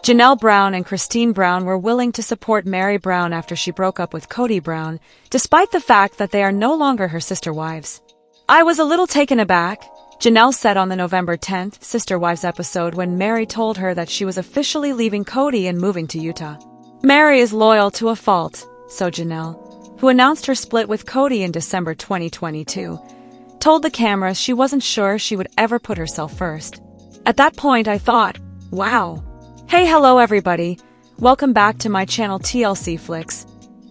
Janelle Brown and Christine Brown were willing to support Meri Brown after she broke up with Kody Brown, despite the fact that they are no longer her sister wives. "I was a little taken aback," Janelle said on the November 10th Sister Wives episode when Meri told her that she was officially leaving Kody and moving to Utah. "Meri is loyal to a fault," so Janelle, who announced her split with Kody in December 2022, told the cameras she wasn't sure she would ever put herself first. "At that point I thought, wow. Hey, hello everybody. Welcome back to my channel TLC Flicks.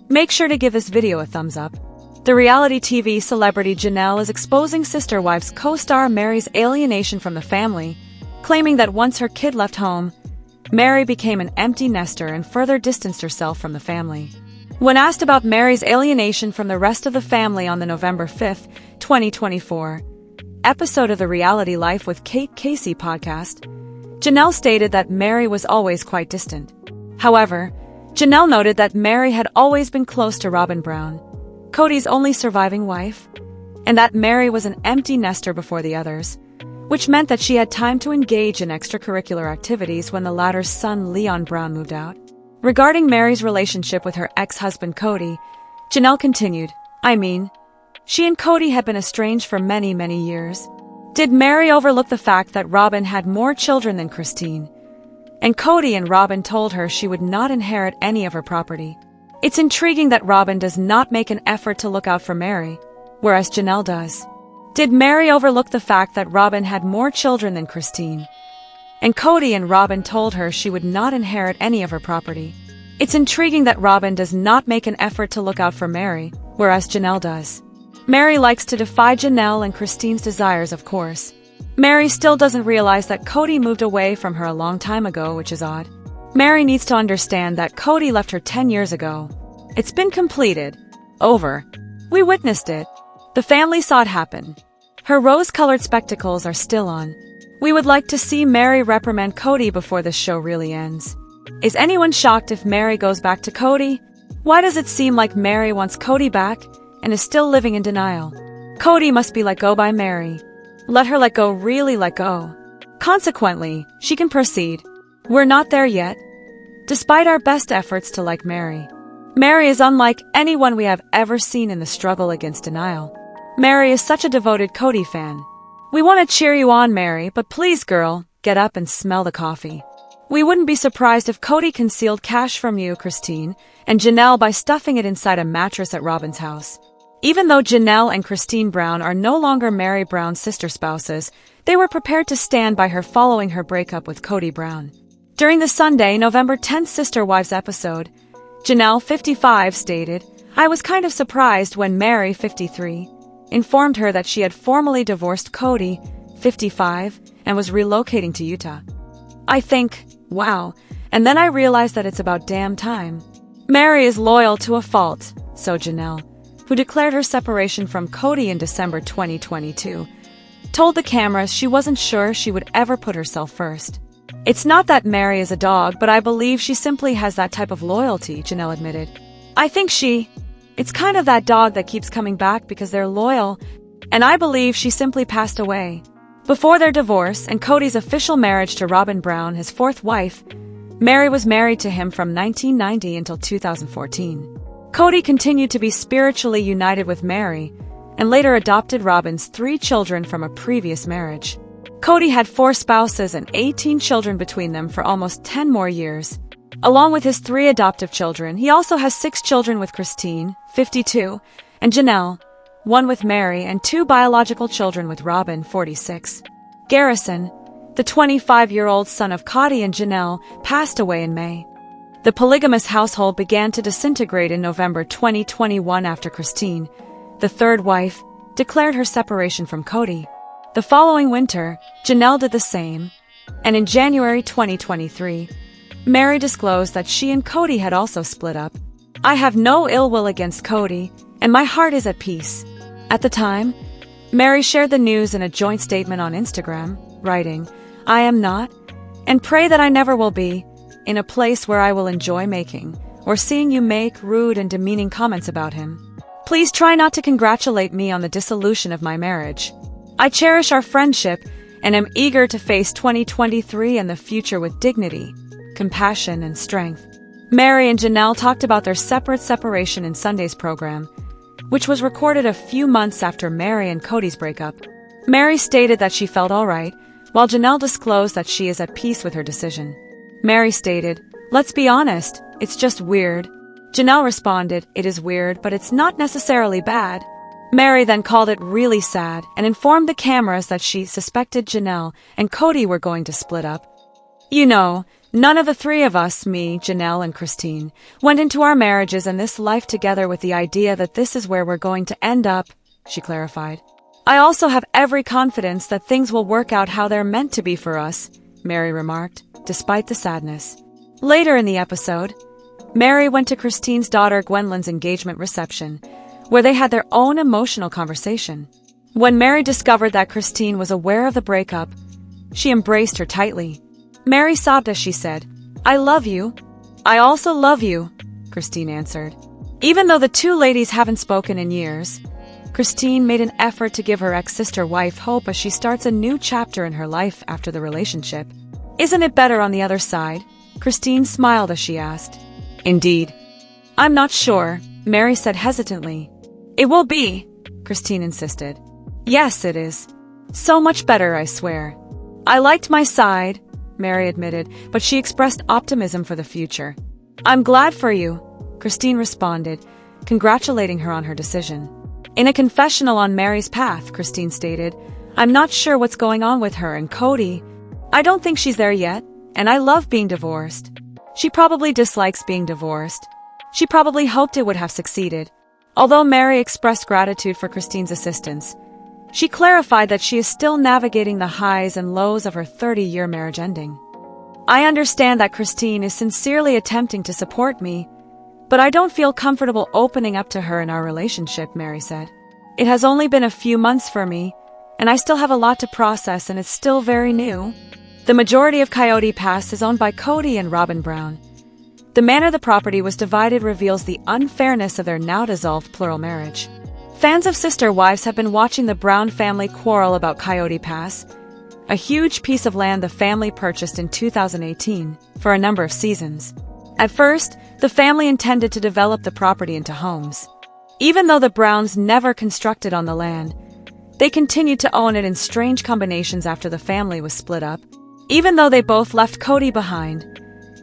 Make sure to give this video a thumbs up." The reality TV celebrity Janelle is exposing Sister Wives co-star Meri's alienation from the family, claiming that once her kid left home, Meri became an empty nester and further distanced herself from the family. When asked about Meri's alienation from the rest of the family on the November 5th, 2024 episode of the Reality Life with Kate Casey podcast, Janelle stated that Meri was always quite distant. However, Janelle noted that Meri had always been close to Robyn Brown, Kody's only surviving wife, and that Meri was an empty nester before the others, which meant that she had time to engage in extracurricular activities when the latter's son Leon Brown moved out. Regarding Meri's relationship with her ex-husband Kody, Janelle continued, she and Kody had been estranged for many, many years. Did Meri overlook the fact that Robyn had more children than Christine? And Kody and Robyn told her she would not inherit any of her property. It's intriguing that Robyn does not make an effort to look out for Meri, whereas Janelle does. Did Meri overlook the fact that Robyn had more children than Christine? And Kody and Robyn told her she would not inherit any of her property. It's intriguing that Robyn does not make an effort to look out for Meri, whereas Janelle does. Meri likes to defy Janelle and Christine's desires, of course. Meri still doesn't realize that Kody moved away from her a long time ago, which is odd. Meri needs to understand that Kody left her 10 years ago. It's been completed. Over. We witnessed it. The family saw it happen. Her rose-colored spectacles are still on. We would like to see Meri reprimand Kody before this show really ends. Is anyone shocked if Meri goes back to Kody? Why does it seem like Meri wants Kody back and is still living in denial? Kody must be let go by Meri. Let her let go, really let go. Consequently, she can proceed. We're not there yet, despite our best efforts to like Meri. Meri is unlike anyone we have ever seen in the struggle against denial. Meri is such a devoted Kody fan. We want to cheer you on, Meri, but please, girl, get up and smell the coffee. We wouldn't be surprised if Kody concealed cash from you, Christine, and Janelle by stuffing it inside a mattress at Robyn's house. Even though Janelle and Christine Brown are no longer Meri Brown's sister spouses, they were prepared to stand by her following her breakup with Kody Brown. During the Sunday, November 10th Sister Wives episode, Janelle, 55, stated, "I was kind of surprised when Meri, 53, informed her that she had formally divorced Kody, 55, and was relocating to Utah. I think, wow, and then I realized that it's about damn time. Meri is loyal to a fault," so Janelle, who declared her separation from Kody in December 2022, told the cameras she wasn't sure she would ever put herself first. "It's not that Meri is a dog, but I believe she simply has that type of loyalty," Janelle admitted. "I think it's kind of that dog that keeps coming back because they're loyal, and I believe she simply passed away." Before their divorce and Kody's official marriage to Robyn Brown, his fourth wife, Meri was married to him from 1990 until 2014. Kody continued to be spiritually united with Meri, and later adopted Robyn's 3 children from a previous marriage. Kody had 4 spouses and 18 children between them for almost 10 more years. Along with his 3 adoptive children, he also has 6 children with Christine, 52, and Janelle, 1 with Meri, and 2 biological children with Robyn, 46. Garrison, the 25-year-old son of Kody and Janelle, passed away in May. The polygamous household began to disintegrate in November 2021 after Christine, the third wife, declared her separation from Kody. The following winter, Janelle did the same, and in January 2023, Meri disclosed that she and Kody had also split up. "I have no ill will against Kody, and my heart is at peace." At the time, Meri shared the news in a joint statement on Instagram, writing, "I am not, and pray that I never will be, in a place where I will enjoy making, or seeing you make rude and demeaning comments about him. Please try not to congratulate me on the dissolution of my marriage. I cherish our friendship and am eager to face 2023 and the future with dignity. compassion, and strength. Meri and Janelle talked about their separation in Sunday's program, which was recorded a few months after Meri and Kody's breakup. Meri stated that she felt alright, while Janelle disclosed that she is at peace with her decision. Meri stated, "Let's be honest, it's just weird." Janelle responded, "It is weird, but it's not necessarily bad." Meri then called it really sad and informed the cameras that she suspected Janelle and Kody were going to split up. "You know, none of the three of us, me, Janelle, and Christine, went into our marriages and this life together with the idea that this is where we're going to end up," she clarified. "I also have every confidence that things will work out how they're meant to be for us," Meri remarked, despite the sadness. Later in the episode, Meri went to Christine's daughter Gwendolyn's engagement reception, where they had their own emotional conversation. When Meri discovered that Christine was aware of the breakup, she embraced her tightly. Meri sobbed as she said, "I love you." "I also love you," Christine answered. Even though the two ladies haven't spoken in years, Christine made an effort to give her ex-sister wife hope as she starts a new chapter in her life after the relationship. "Isn't it better on the other side?" Christine smiled as she asked. "Indeed." "I'm not sure," Meri said hesitantly. "It will be," Christine insisted. "Yes, it is. So much better, I swear." "I liked my side," Meri admitted, but she expressed optimism for the future. "I'm glad for you," Christine responded, congratulating her on her decision. In a confessional on Meri's path, Christine stated, "I'm not sure what's going on with her and Kody. I don't think she's there yet, and I love being divorced." She probably dislikes being divorced. She probably hoped it would have succeeded. Although Meri expressed gratitude for Christine's assistance, she clarified that she is still navigating the highs and lows of her 30-year marriage ending. "I understand that Christine is sincerely attempting to support me, but I don't feel comfortable opening up to her in our relationship," Meri said. "It has only been a few months for me, and I still have a lot to process and it's still very new." The majority of Coyote Pass is owned by Kody and Robyn Brown. The manner the property was divided reveals the unfairness of their now-dissolved plural marriage. Fans of Sister Wives have been watching the Brown family quarrel about Coyote Pass, a huge piece of land the family purchased in 2018, for a number of seasons. At first, the family intended to develop the property into homes. Even though the Browns never constructed on the land, they continued to own it in strange combinations after the family was split up. Even though they both left Kody behind,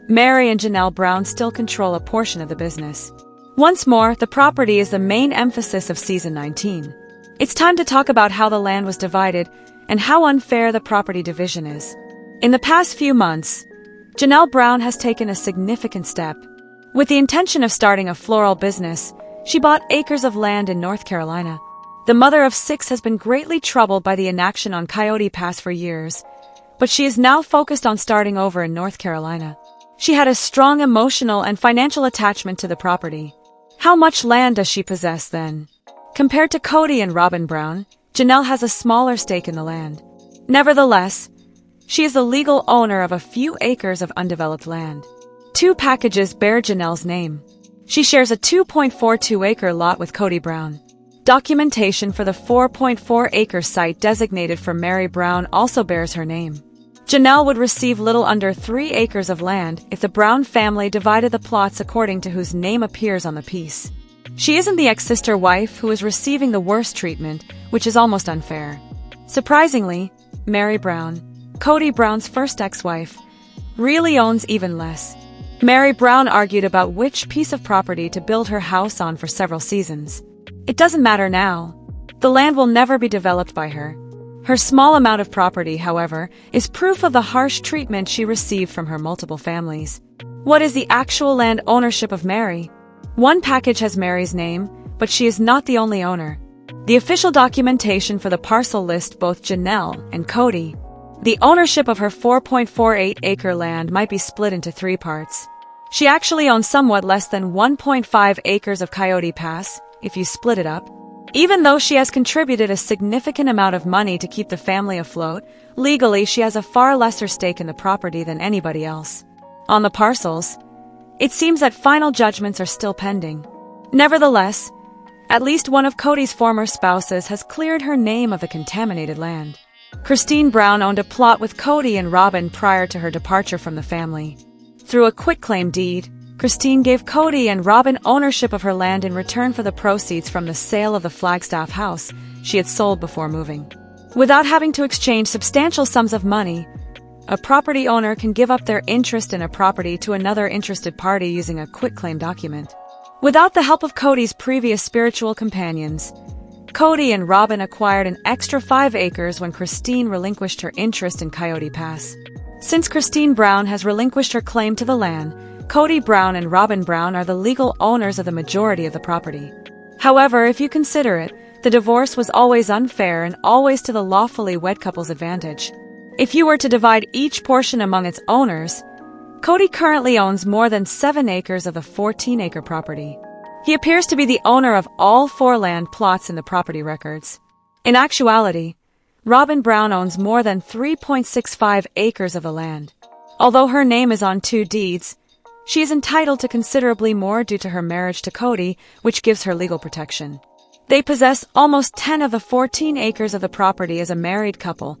Meri and Janelle Brown still control a portion of the business. Once more, the property is the main emphasis of Season 19. It's time to talk about how the land was divided and how unfair the property division is. In the past few months, Janelle Brown has taken a significant step. With the intention of starting a floral business, she bought acres of land in North Carolina. The mother of 6 has been greatly troubled by the inaction on Coyote Pass for years, but she is now focused on starting over in North Carolina. She had a strong emotional and financial attachment to the property. How much land does she possess then? Compared to Kody and Robyn Brown, Janelle has a smaller stake in the land. Nevertheless, she is the legal owner of a few acres of undeveloped land. 2 packages bear Janelle's name. She shares a 2.42-acre lot with Kody Brown. Documentation for the 4.4-acre site designated for Meri Brown also bears her name. Janelle would receive little under 3 acres of land if the Brown family divided the plots according to whose name appears on the piece. She isn't the ex-sister wife who is receiving the worst treatment, which is almost unfair. Surprisingly, Meri Brown, Kody Brown's first ex-wife, really owns even less. Meri Brown argued about which piece of property to build her house on for several seasons. It doesn't matter now. The land will never be developed by her. Her small amount of property, however, is proof of the harsh treatment she received from her multiple families. What is the actual land ownership of Meri? 1 package has Meri's name, but she is not the only owner. The official documentation for the parcel lists both Janelle and Kody. The ownership of her 4.48-acre land might be split into 3 parts. She actually owns somewhat less than 1.5 acres of Coyote Pass, if you split it up. Even though she has contributed a significant amount of money to keep the family afloat, legally she has a far lesser stake in the property than anybody else. On the parcels, it seems that final judgments are still pending. Nevertheless, at least one of Kody's former spouses has cleared her name of the contaminated land. Christine Brown owned a plot with Kody and Robyn prior to her departure from the family. Through a quitclaim deed, Christine gave Kody and Robyn ownership of her land in return for the proceeds from the sale of the Flagstaff house she had sold before moving. Without having to exchange substantial sums of money, a property owner can give up their interest in a property to another interested party using a quitclaim document. Without the help of Kody's previous spiritual companions, Kody and Robyn acquired an extra 5 acres when Christine relinquished her interest in Coyote Pass. Since Christine Brown has relinquished her claim to the land, Kody Brown and Robyn Brown are the legal owners of the majority of the property. However, if you consider it, the divorce was always unfair and always to the lawfully wed couple's advantage. If you were to divide each portion among its owners, Kody currently owns more than 7 acres of the 14-acre property. He appears to be the owner of all 4 land plots in the property records. In actuality, Robyn Brown owns more than 3.65 acres of the land. Although her name is on 2 deeds, she is entitled to considerably more due to her marriage to Kody, which gives her legal protection. They possess almost 10 of the 14 acres of the property as a married couple,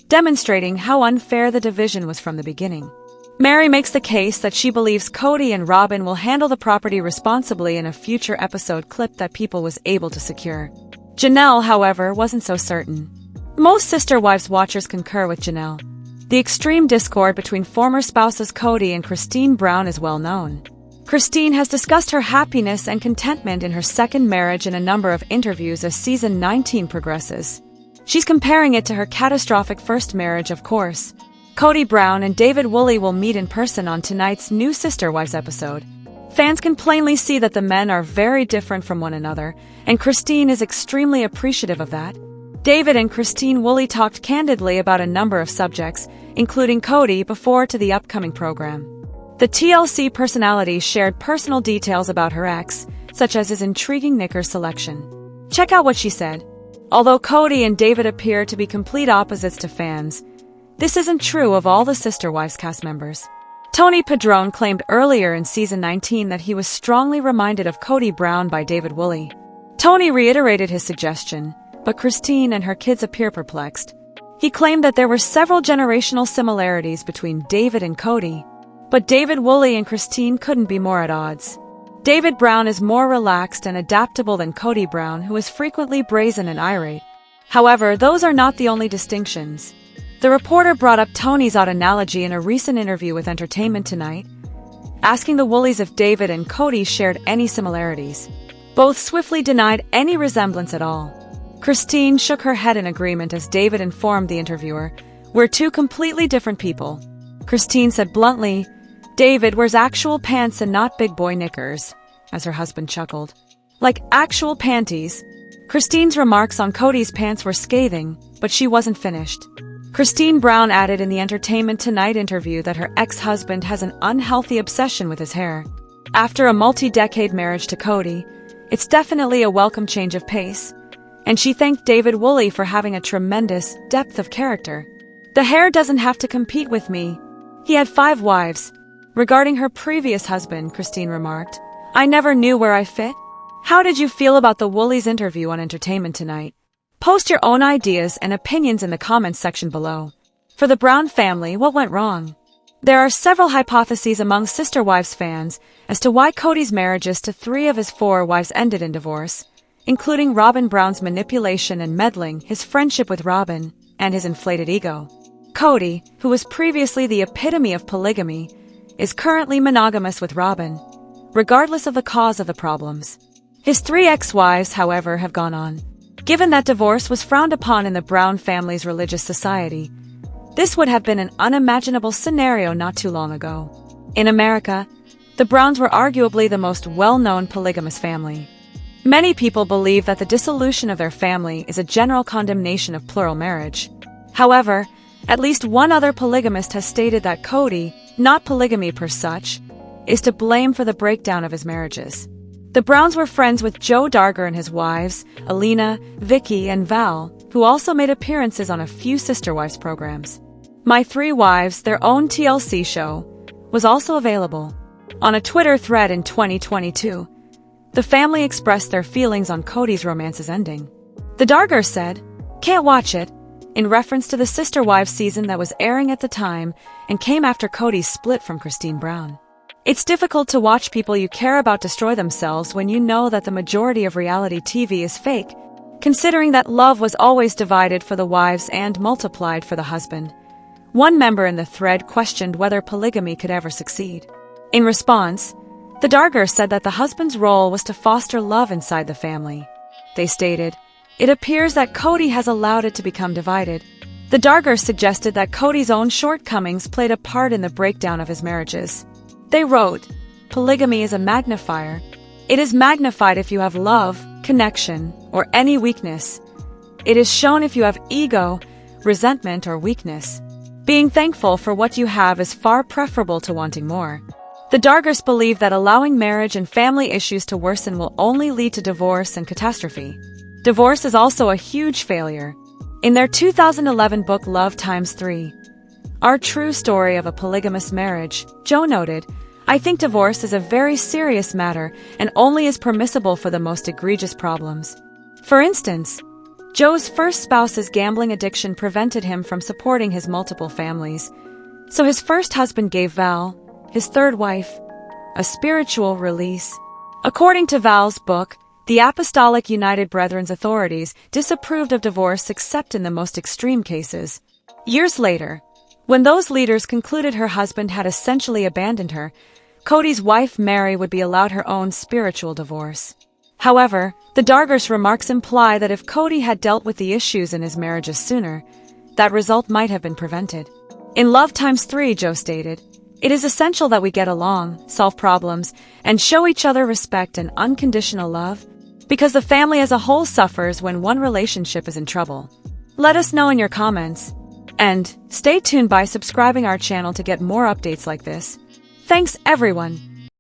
demonstrating how unfair the division was from the beginning. Meri makes the case that she believes Kody and Robyn will handle the property responsibly in a future episode clip that People was able to secure. Janelle, however, wasn't so certain. Most Sister Wives watchers concur with Janelle. The extreme discord between former spouses Kody and Christine Brown is well known. Christine has discussed her happiness and contentment in her second marriage in a number of interviews as season 19 progresses. She's comparing it to her catastrophic first marriage, of course. Kody Brown and David Woolley will meet in person on tonight's new Sister Wives episode. Fans can plainly see that the men are very different from one another, and Christine is extremely appreciative of that. David and Christine Woolley talked candidly about a number of subjects, including Kody, before to the upcoming program. The TLC personality shared personal details about her ex, such as his intriguing knicker selection. Check out what she said. Although Kody and David appear to be complete opposites to fans, this isn't true of all the Sister Wives cast members. Tony Padron claimed earlier in season 19 that he was strongly reminded of Kody Brown by David Woolley. Tony reiterated his suggestion, but Christine and her kids appear perplexed. He claimed that there were several generational similarities between David and Kody, but David Woolley and Christine couldn't be more at odds. David Brown is more relaxed and adaptable than Kody Brown, who is frequently brazen and irate. However, those are not the only distinctions. The reporter brought up Tony's odd analogy in a recent interview with Entertainment Tonight, asking the Woolleys if David and Kody shared any similarities. Both swiftly denied any resemblance at all. Christine shook her head in agreement as David informed the interviewer, "We're 2 completely different people." Christine said bluntly, "David wears actual pants and not big boy knickers," as her husband chuckled. "Like actual panties." Christine's remarks on Kody's pants were scathing, but she wasn't finished. Christine Brown added in the Entertainment Tonight interview that her ex-husband has an unhealthy obsession with his hair. After a multi-decade marriage to Kody, it's definitely a welcome change of pace, and she thanked David Woolley for having a tremendous depth of character. "The hair doesn't have to compete with me. He had 5 wives." Regarding her previous husband, Christine remarked, "I never knew where I fit." How did you feel about the Woolleys' interview on Entertainment Tonight? Post your own ideas and opinions in the comments section below. For the Brown family, what went wrong? There are several hypotheses among Sister Wives fans as to why Kody's marriages to 3 of his 4 wives ended in divorce, including Robyn Brown's manipulation and meddling, his friendship with Robyn, and his inflated ego. Kody, who was previously the epitome of polygamy, is currently monogamous with Robyn, regardless of the cause of the problems. His 3 ex-wives, however, have gone on. Given that divorce was frowned upon in the Brown family's religious society, this would have been an unimaginable scenario not too long ago. In America, the Browns were arguably the most well-known polygamous family. Many people believe that the dissolution of their family is a general condemnation of plural marriage. However, at least one other polygamist has stated that Kody, not polygamy per such, is to blame for the breakdown of his marriages. The Browns were friends with Joe Darger and his wives, Alina, Vicky, and Val, who also made appearances on a few Sister Wives programs. My 3 Wives, their own TLC show, was also available. On a Twitter thread in 2022, the family expressed their feelings on Kody's romance's ending. The Dargers said, "Can't watch it. in reference to the Sister Wives season that was airing at the time and came after Kody's split from Christine Brown. It's difficult to watch people you care about destroy themselves when you know that the majority of reality TV is fake, considering that love was always divided for the wives and multiplied for the husband. One member in the thread questioned whether polygamy could ever succeed. In response, the Dargers said that the husband's role was to foster love inside the family. They stated, "It appears that Kody has allowed it to become divided." The Dargers suggested that Kody's own shortcomings played a part in the breakdown of his marriages. They wrote, "Polygamy is a magnifier. It is magnified if you have love, connection, or any weakness. It is shown if you have ego, resentment, or weakness. Being thankful for what you have is far preferable to wanting more." The Dargers believe that allowing marriage and family issues to worsen will only lead to divorce and catastrophe. Divorce is also a huge failure. In their 2011 book Love x3, Our True Story of a Polygamous Marriage, Joe noted, "I think divorce is a very serious matter and only is permissible for the most egregious problems." For instance, Joe's first spouse's gambling addiction prevented him from supporting his multiple families, so his first husband gave Val, his third wife, a spiritual release. According to Val's book, the Apostolic United Brethren's authorities disapproved of divorce except in the most extreme cases. Years later, when those leaders concluded her husband had essentially abandoned her, Kody's wife Meri would be allowed her own spiritual divorce. However, the Dargers' remarks imply that if Kody had dealt with the issues in his marriages sooner, that result might have been prevented. In Love x3, Joe stated, "It is essential that we get along, solve problems, and show each other respect and unconditional love, because the family as a whole suffers when one relationship is in trouble." Let us know in your comments. And stay tuned by subscribing our channel to get more updates like this. Thanks everyone.